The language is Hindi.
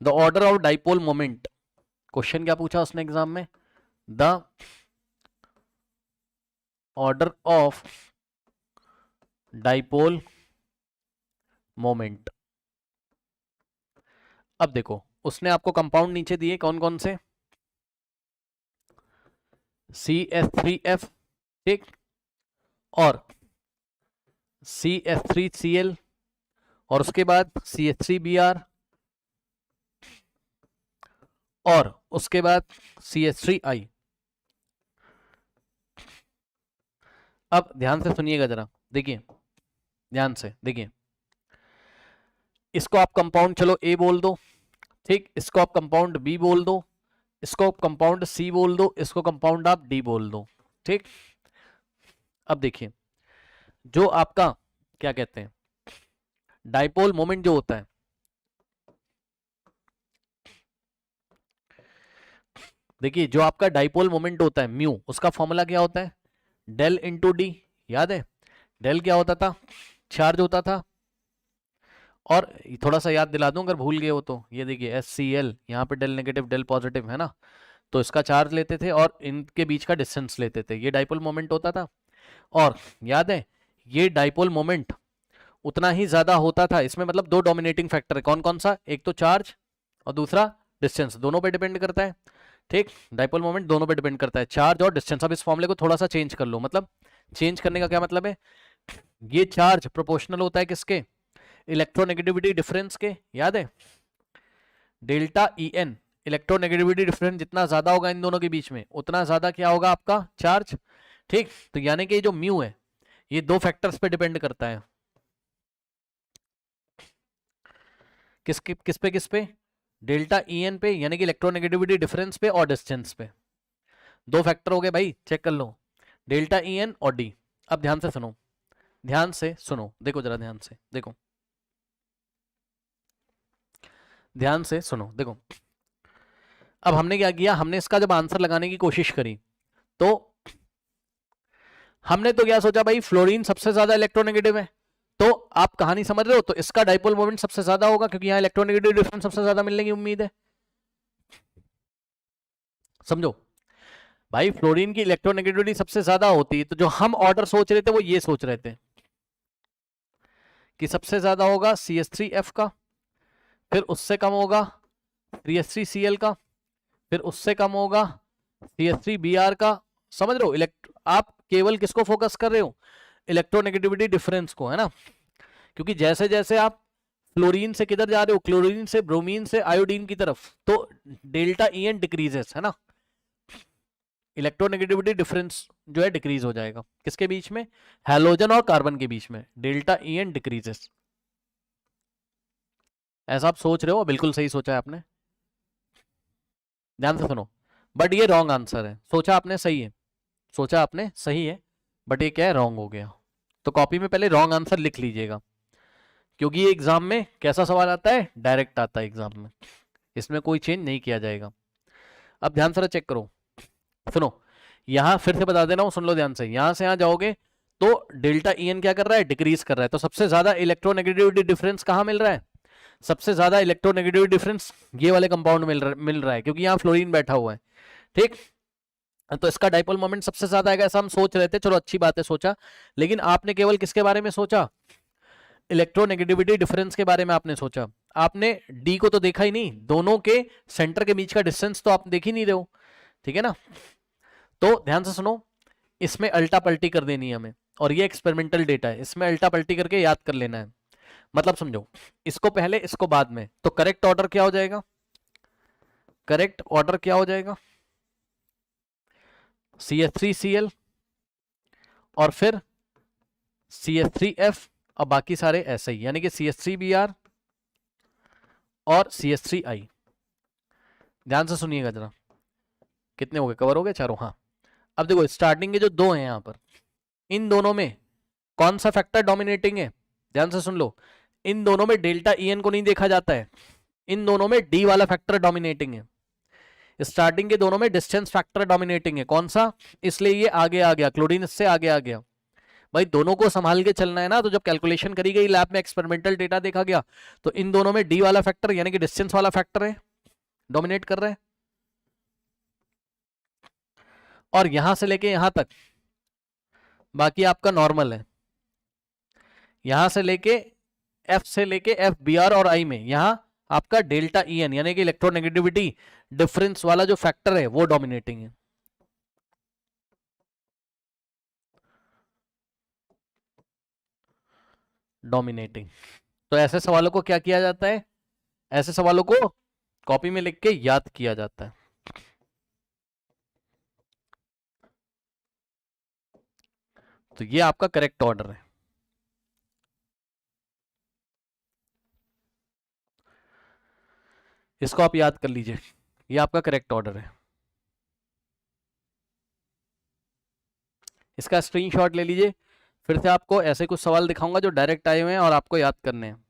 The order of dipole moment, question क्या पूछा उसने एग्जाम में, the order of dipole moment. अब देखो उसने आपको कंपाउंड नीचे दिए कौन कौन से, CH3F, ठीक, और CH3Cl, और उसके बाद CH3Br, और उसके बाद CH3I। अब ध्यान से सुनिएगा जरा, देखिए ध्यान से देखिए, इसको आप कंपाउंड चलो A बोल दो, ठीक, इसको आप कंपाउंड B बोल दो, इसको आप कंपाउंड C बोल दो, इसको कंपाउंड आप D बोल दो, ठीक। अब देखिए जो आपका क्या कहते हैं डाइपोल मोमेंट जो होता है, देखिए जो आपका डाइपोल मोमेंट होता है म्यू, उसका फॉर्मूला क्या होता है, डेल इंटू डी, याद है, डेल क्या होता था, चार्ज होता था, और थोड़ा सा याद दिला दूं अगर भूल गए हो तो, ये देखिए HCl, यहाँ पे डेल नेगेटिव डेल पॉजिटिव है ना, तो इसका चार्ज लेते थे और इनके बीच का डिस्टेंस लेते थे, ये डाइपोल मोमेंट होता था। और याद है ये डाइपोल मोमेंट उतना ही ज्यादा होता था, इसमें मतलब दो डोमिनेटिंग फैक्टर है, कौन कौन सा, एक तो चार्ज और दूसरा डिस्टेंस, दोनों पे डिपेंड करता है, ठीक, डाइपोल मोमेंट दोनों पे डिपेंड करता है, चार्ज और डिस्टेंस। अब इस फॉर्मूले को थोड़ा सा चेंज कर लो, मतलब चेंज करने का क्या मतलब है, ये चार्ज प्रोपोर्शनल होता है किसके, इलेक्ट्रोनेगेटिविटी डिफरेंस के, याद है, डेल्टा EN, इलेक्ट्रोनेगेटिविटी डिफरेंस जितना ज्यादा होगा इन दोनों के बीच में उतना ज्यादा क्या होगा आपका चार्ज, ठीक। तो यानी कि जो म्यू है ये दो फैक्टर्स पे डिपेंड करता है, किस पे, डेल्टा EN पे यानी कि इलेक्ट्रोनेगेटिविटी डिफरेंस पे और डिस्टेंस पे, दो फैक्टर हो गए भाई, चेक कर लो, डेल्टा EN और D। अब ध्यान से सुनो, ध्यान से सुनो, देखो जरा ध्यान से देखो, ध्यान से सुनो देखो। अब हमने क्या किया, हमने इसका जब आंसर लगाने की कोशिश करी तो हमने तो क्या सोचा भाई फ्लोरीन सबसे ज्यादा इलेक्ट्रोनेगेटिव है, तो आप कहानी समझ रहे हो, तो इसका डाइपोल मोमेंट सबसे ज्यादा होगा क्योंकि यहाँ इलेक्ट्रोनेगेटिव डिफरेंस सबसे ज्यादा मिलने की उम्मीद है, समझो भाई फ्लोरीन की इलेक्ट्रोनेगेटिविटी सबसे ज्यादा होती है, तो जो हम ऑर्डर सोच रहे थे वो ये सोच रहे थे कि सबसे ज्यादा होगा CH3F का, फिर उससे कम होगा CH3Cl का, फिर उससे कम होगा CH3Br का, समझ रहे हो, आप केवल किसको फोकस कर रहे हो, इलेक्ट्रोनेगेटिविटी डिफरेंस को, है ना, क्योंकि जैसे जैसे आप फ्लोरीन से किधर जा रहे हो, क्लोरीन से ब्रोमीन से आयोडीन की तरफ, तो डेल्टा EN डिक्रीजेस, है ना, इलेक्ट्रोनेगेटिविटी डिफरेंस जो है डिक्रीज हो जाएगा, किसके बीच में, हैलोजन और कार्बन के बीच में, डेल्टा EN डिक्रीजेस। ऐसा आप सोच रहे हो, बिल्कुल सही सोचा है आपने, ध्यान से सुनो, बट ये रॉन्ग आंसर है, सोचा आपने सही है, सोचा आपने सही है, बट ये क्या है, रॉन्ग हो गया। तो कॉपी में पहले रॉन्ग आंसर लिख लीजिएगा, क्योंकि ये एग्जाम में कैसा सवाल आता है, डायरेक्ट आता है एग्जाम में, इसमें कोई चेंज नहीं किया जाएगा। अब ध्यान से चेक करो, सुनो, यहां फिर से बता देना हूं, सुन लो ध्यान से, यहां से यहां जाओगे तो डेल्टा EN क्या कर रहा है, डिक्रीज कर रहा है, तो सबसे ज्यादा इलेक्ट्रोनेगेटिविटी डिफरेंस कहां मिल रहा है, सबसे ज्यादा इलेक्ट्रोनेगेटिविटी डिफरेंस ये वाले कंपाउंड मिल रहा है क्योंकि यहाँ फ्लोरीन बैठा हुआ है, ठीक, तो इसका डाइपोल मोमेंट सबसे ज्यादा आएगा ऐसा हम सोच रहे थे, चलो अच्छी बात है सोचा, लेकिन आपने केवल किसके बारे में सोचा, इलेक्ट्रोनेगेटिविटी डिफरेंस के बारे में आपने सोचा, आपने D को तो देखा ही नहीं, दोनों के सेंटर के बीच का डिस्टेंस तो आप देख ही नहीं रहे हो, ठीक है ना। तो ध्यान से सुनो, इसमें अल्टा पल्टी कर देनी है हमें, और ये एक्सपेरिमेंटल डेटा है, इसमें अल्टा पल्टी करके याद कर लेना है, मतलब समझो, इसको पहले इसको बाद में, तो करेक्ट ऑर्डर क्या हो जाएगा, करेक्ट ऑर्डर क्या हो जाएगा, CH3Cl और फिर CH3F, और बाकी सारे ऐसे ही, यानी कि CH3Br और CH3I। ध्यान से सुनिएगा जरा, कितने हो गए, कवर हो गए चारों, हाँ। अब देखो स्टार्टिंग के जो दो हैं यहां पर, इन दोनों में कौन सा फैक्टर डोमिनेटिंग है, ध्यान से सुन लो, इन दोनों में डेल्टा EN को नहीं देखा जाता है, इन दोनों में D वाला फैक्टर डोमिनेटिंग है, स्टार्टिंग के दोनों में डिस्टेंस फैक्टर डोमिनेटिंग है, कौन सा, इसलिए ये आगे आ गया, क्लोरीन इससे आगे आ गया, भाई दोनों को संभाल के चलना है ना। तो जब कैलकुलेशन करी गई, लैब में एक्सपेरिमेंटल डेटा देखा गया, तो इन दोनों में डी वाला फैक्टर यानी कि डिस्टेंस वाला फैक्टर है, डोमिनेट कर रहा है। और यहां से लेके यहां तक बाकी आपका नॉर्मल है। यहां से लेके एफ से लेके एफ बी आर और आई में यहां आपका डेल्टा ई एन यानी कि इलेक्ट्रोनेगेटिविटी डिफरेंस वाला जो फैक्टर है वो डोमिनेटिंग है। डोमिनेटिंग। तो ऐसे सवालों को क्या किया जाता है, ऐसे सवालों को कॉपी में लिख के याद किया जाता है। तो ये आपका करेक्ट ऑर्डर है। इसको आप याद कर लीजिए, ये आपका करेक्ट ऑर्डर है। इसका स्क्रीनशॉट ले लीजिए। फिर से आपको ऐसे कुछ सवाल दिखाऊंगा जो डायरेक्ट आए हुए हैं और आपको याद करने हैं।